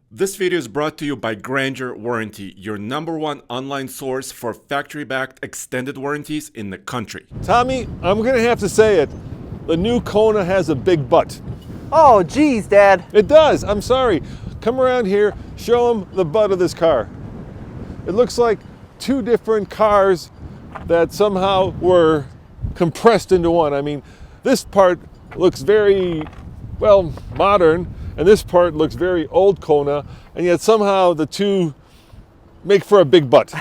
This video is brought to you by Grandeur Warranty, your #1 online source for factory-backed extended warranties in the country. Tommy, I'm gonna have to say it. The new Kona has a big butt. Oh, geez, Dad. It does, I'm sorry. Come around here, show them the butt of this car. It looks like two different cars that somehow were compressed into one. I mean, this part looks very, well, modern, and this part looks very old Kona, and yet somehow the two make for a big butt.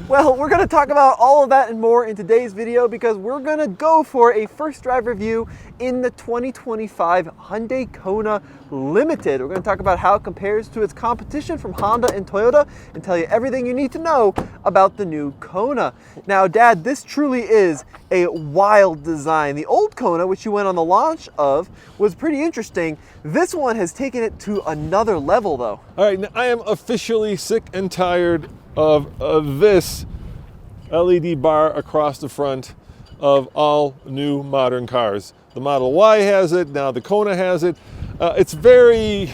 Well, we're going to talk about all of that and more in today's video because we're going to go for a first drive review in the 2025 Hyundai Kona Limited. We're going to talk about how it compares to its competition from Honda and Toyota and tell you everything you need to know about the new Kona. Now, Dad, this truly is a wild design. The old Kona, which you went on the launch of, was pretty interesting. This one has taken it to another level, though. All right, now I am officially sick and tired of this LED bar across the front of all new modern cars. The Model Y has it, now the Kona has it. It's very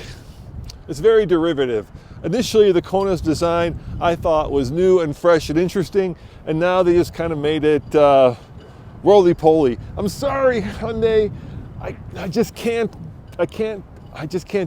derivative. Initially, the Kona's design I thought was new and fresh and interesting, and now they just kind of made it roly-poly. I'm sorry, Hyundai, I just can't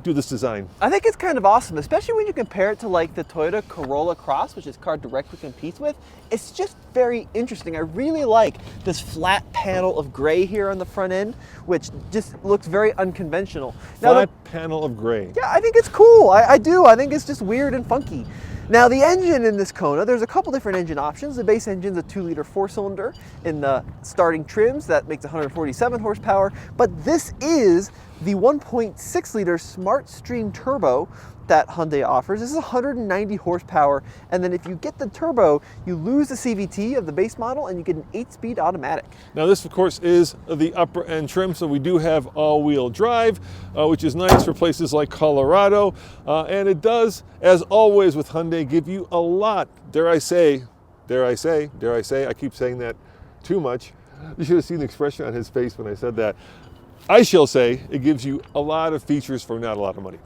do this design. I think it's kind of awesome, especially when you compare it to like the Toyota Corolla Cross, which this car directly competes with. It's just very interesting. I really like this flat panel of gray here on the front end, which just looks very unconventional. Flat panel of gray. Yeah, I think it's cool. I do. I think it's just weird and funky. Now, the engine in this Kona, there's a couple different engine options. The base engine's a 2-liter 4-cylinder in the starting trims. That makes 147 horsepower. But this is the 1.6-liter Smart Stream Turbo that Hyundai offers. This is 190 horsepower. And then if you get the turbo, you lose the CVT of the base model and you get an 8-speed automatic. Now this, of course, is the upper end trim, so we do have all-wheel drive, which is nice for places like Colorado. And it does, as always with Hyundai, give you a lot, dare I say, I keep saying that too much. You should have seen the expression on his face when I said that. I shall say it gives you a lot of features for not a lot of money.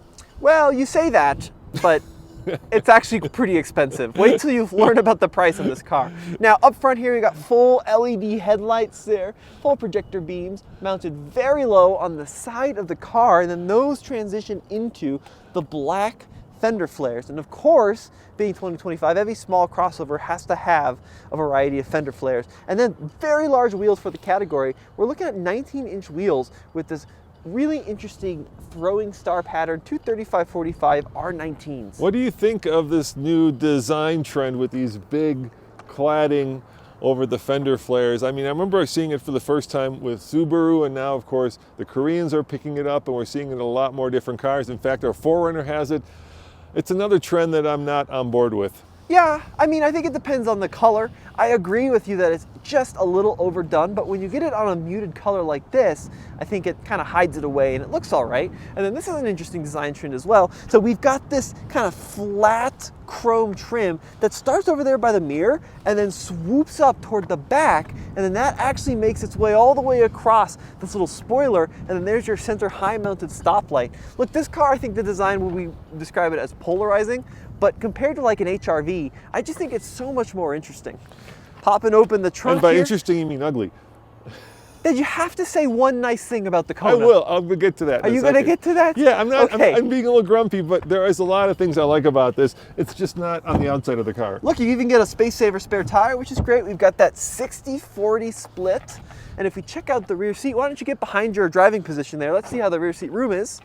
Well, you say that, but it's actually pretty expensive. Wait till you learn about the price of this car. Now, up front here, you got full LED headlights there, full projector beams, mounted very low on the side of the car, and then those transition into the black fender flares. And of course, being 2025, every small crossover has to have a variety of fender flares. And then very large wheels for the category. We're looking at 19-inch wheels with this really interesting throwing star pattern, 235/45 R19s. What do you think of this new design trend with these big cladding over the fender flares? I mean, I remember seeing it for the first time with Subaru, and now, of course, the Koreans are picking it up, and we're seeing it in a lot more different cars. In fact, our 4Runner has it. It's another trend that I'm not on board with. Yeah, I mean, I think it depends on the color. I agree with you that it's just a little overdone, but when you get it on a muted color like this, I think it kind of hides it away and it looks all right. And then this is an interesting design trend as well. So we've got this kind of flat chrome trim that starts over there by the mirror and then swoops up toward the back, and then that actually makes its way all the way across this little spoiler, and then there's your center high-mounted stoplight. Look, this car, I think the design, will we describe it as polarizing, but compared to like an HRV, I just think it's so much more interesting. Popping open the trunk And by here, interesting, you mean ugly. Did you have to say one nice thing about the Kona? I will. I'll get to that. Are you going to get to that? Yeah, I'm not. Okay. I'm being a little grumpy, but there is a lot of things I like about this. It's just not on the outside of the car. Look, you even get a space saver spare tire, which is great. We've got that 60/40 split. And if we check out the rear seat, why don't you get behind your driving position there? Let's see how the rear seat room is.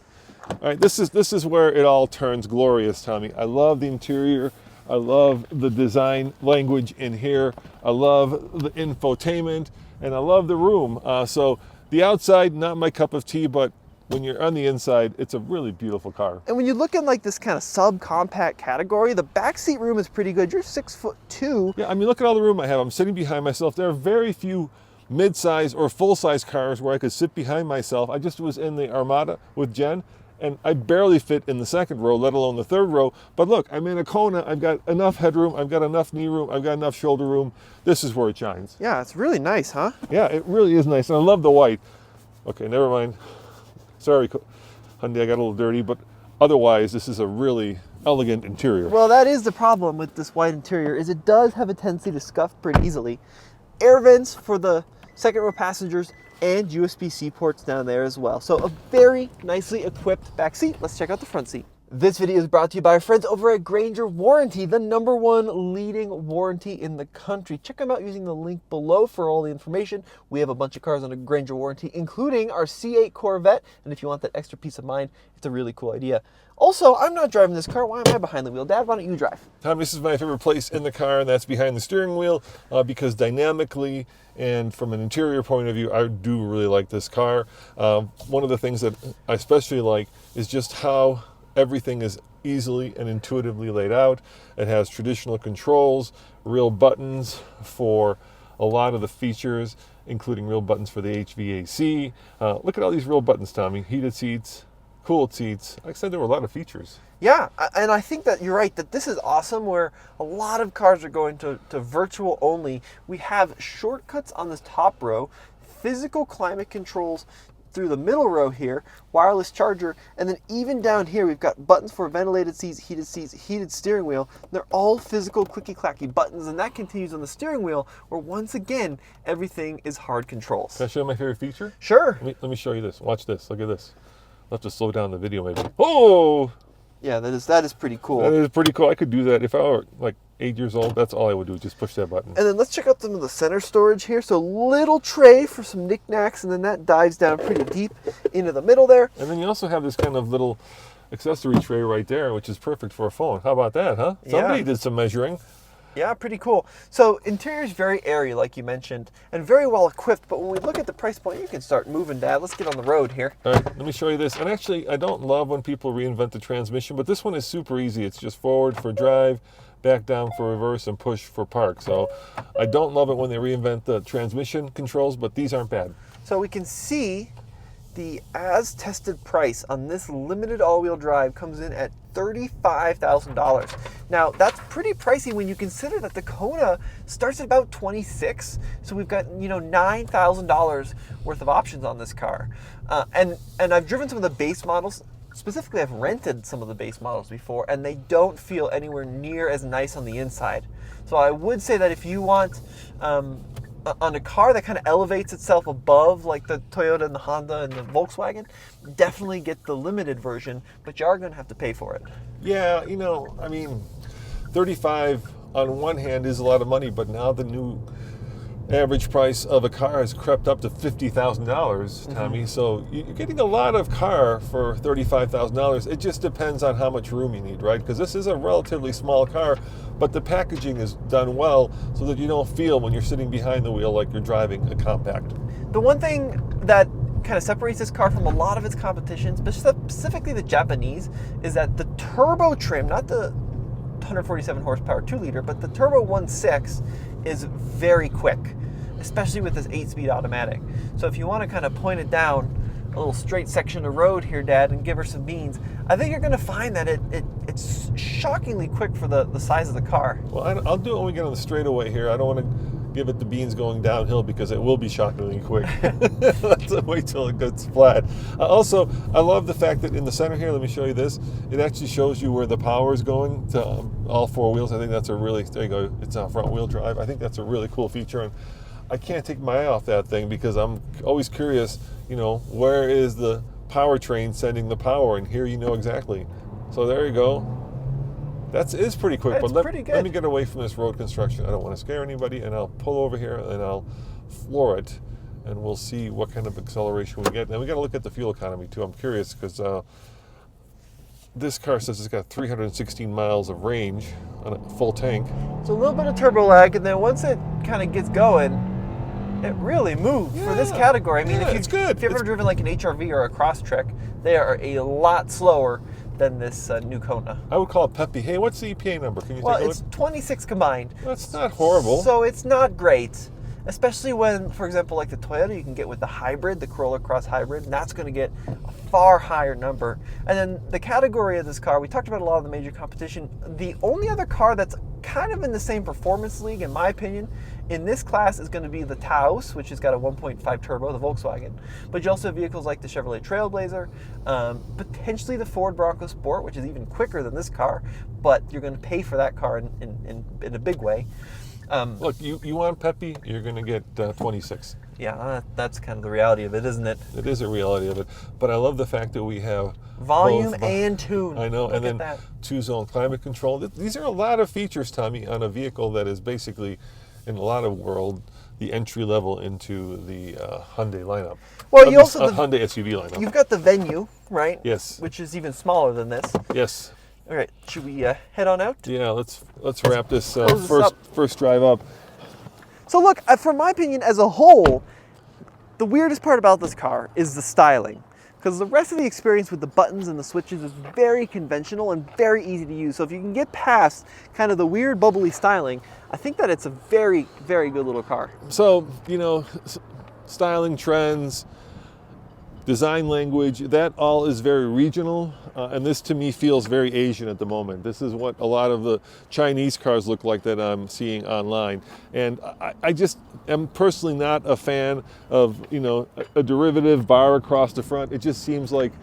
All right, this is where it all turns glorious, Tommy. I love the interior. I love the design language in here. I love the infotainment, and I love the room. So the outside, not my cup of tea, but when you're on the inside, it's a really beautiful car. And when you look in like this kind of subcompact category, the backseat room is pretty good. You're 6'2". Yeah, I mean, look at all the room I have. I'm sitting behind myself. There are very few mid-size or full-size cars where I could sit behind myself. I just was in the Armada with Jen, and I barely fit in the second row, let alone the third row. But look, I'm in a Kona. I've got enough headroom. I've got enough knee room. I've got enough shoulder room. This is where it shines. Yeah, it's really nice, huh? Yeah, it really is nice. And I love the white. Okay, never mind. Sorry, Hyundai, I got a little dirty, but otherwise, this is a really elegant interior. Well, that is the problem with this white interior, is it does have a tendency to scuff pretty easily. Air vents for the second row passengers and USB-C ports down there as well. So a very nicely equipped back seat. Let's check out the front seat. This video is brought to you by our friends over at Grainger Warranty, the #1 leading warranty in the country. Check them out using the link below for all the information. We have a bunch of cars under Grainger Warranty, including our C8 Corvette. And if you want that extra peace of mind, it's a really cool idea. Also, I'm not driving this car. Why am I behind the wheel? Dad, why don't you drive? Tom, this is my favorite place in the car, and that's behind the steering wheel, because dynamically and from an interior point of view, I do really like this car. One of the things that I especially like is just how everything is easily and intuitively laid out. It has traditional controls, real buttons for a lot of the features, including real buttons for the HVAC. Look at all these real buttons, Tommy. Heated seats, cooled seats. Like I said, there were a lot of features. Yeah, and I think that you're right, that this is awesome, where a lot of cars are going to virtual only. We have shortcuts on this top row, physical climate controls through the middle row here, wireless charger, and then even down here we've got buttons for ventilated seats, heated steering wheel. They're all physical clicky-clacky buttons, and that continues on the steering wheel, where once again everything is hard controls. Can I show you my favorite feature? Sure. Let me show you this. Watch this. Look at this. I'll have to slow down the video maybe. Oh! Yeah, that is pretty cool. That is pretty cool. I could do that if I were like 8 years old. That's all I would do, just push that button. And then let's check out some of the center storage here. So little tray for some knickknacks, and then that dives down pretty deep into the middle there. And then you also have this kind of little accessory tray right there, which is perfect for a phone. How about that, huh? Somebody did some measuring. Yeah, pretty cool. So interior is very airy, like you mentioned, and very well equipped. But when we look at the price point, you can start moving, Dad. Let's get on the road here. All right, let me show you this. And actually, I don't love when people reinvent the transmission, but this one is super easy. It's just forward for drive, back down for reverse, and push for park. So I don't love it when they reinvent the transmission controls, but these aren't bad. So we can see the as-tested price on this limited all-wheel drive comes in at $35,000. Now, that's pretty pricey when you consider that the Kona starts at about $26,000. So we've got, $9,000 worth of options on this car. And I've driven some of the base models. Specifically, I've rented some of the base models before, and they don't feel anywhere near as nice on the inside. So I would say that if you want on a car that kind of elevates itself above like the Toyota and the Honda and the Volkswagen, definitely get the limited version, but you are going to have to pay for it. Yeah, I mean, 35 on one hand is a lot of money, but now the new average price of a car has crept up to $50,000, Tommy. So you're getting a lot of car for $35,000. It just depends on how much room you need, right? Because this is a relatively small car, but the packaging is done well so that you don't feel when you're sitting behind the wheel like you're driving a compact. The one thing that kind of separates this car from a lot of its competition, specifically the Japanese, is that the turbo trim, not the 147 horsepower 2-liter, but the turbo 1.6 is very quick, especially with this 8-speed automatic. So if you want to kind of point it down a little straight section of road here, Dad, and give her some beans, I think you're going to find that it's shockingly quick for the size of the car. Well, I'll do it when we get on the straightaway here. I don't want to give it the beans going downhill because it will be shockingly quick. Let's wait till it gets flat. Also, I love the fact that in the center here, let me show you this, it actually shows you where the power is going to all four wheels. I think that's a really, there you go, it's a front wheel drive. I think that's a really cool feature, and I can't take my eye off that thing because I'm always curious, where is the powertrain sending the power, and here exactly. So there you go. That is pretty quick, but let me get away from this road construction. I don't want to scare anybody, and I'll pull over here and I'll floor it, and we'll see what kind of acceleration we get. Now we got to look at the fuel economy too. I'm curious because this car says it's got 316 miles of range on a full tank. It's a little bit of turbo lag, and then once it kind of gets going, it really moves for this category. I mean, it's good. If you've ever driven like an HRV or a Crosstrek, they are a lot slower than this new Kona. I would call it peppy. Hey, what's the EPA number? Can you take a look? Well, it's 26 combined. That's not horrible. So it's not great, especially when, for example, like the Toyota, you can get with the hybrid, the Corolla Cross Hybrid, and that's going to get a far higher number. And then the category of this car, we talked about a lot of the major competition. The only other car that's kind of in the same performance league, in my opinion. In this class is going to be the Taos, which has got a 1.5 turbo, the Volkswagen. But you also have vehicles like the Chevrolet Trailblazer, potentially the Ford Bronco Sport, which is even quicker than this car, but you're going to pay for that car in a big way. Look, you want peppy, you're going to get 26. Yeah, that's kind of the reality of it, isn't it? It is a reality of it. But I love the fact that we have volume both, and tune. I know, Look and then at that. 2-zone climate control. These are a lot of features, Tommy, on a vehicle that is basically, in a lot of world, the entry level into the Hyundai lineup. Well, you also Hyundai SUV lineup. You've got the Venue, right? Yes. Which is even smaller than this. Yes. All right, should we head on out? Yeah, let's wrap this Close this up. first drive up. So look, from my opinion, as a whole, the weirdest part about this car is the styling. Because the rest of the experience with the buttons and the switches is very conventional and very easy to use. So if you can get past kind of the weird bubbly styling, I think that it's a very, very good little car. So, styling trends, design language, that all is very regional. And this to me feels very Asian at the moment. This is what a lot of the Chinese cars look like that I'm seeing online. And I just am personally not a fan of, a derivative bar across the front. It just seems like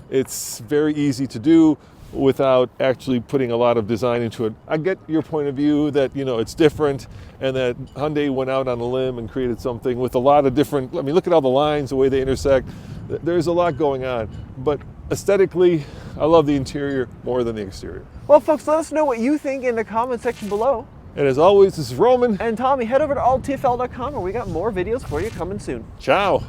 it's very easy to do without actually putting a lot of design into it. I get your point of view that, it's different and that Hyundai went out on a limb and created something with a lot of different, look at all the lines, the way they intersect. There's a lot going on. But aesthetically, I love the interior more than the exterior. Well, folks, let us know what you think in the comment section below. And as always, this is Roman. And Tommy, head over to alltfl.com where we got more videos for you coming soon. Ciao.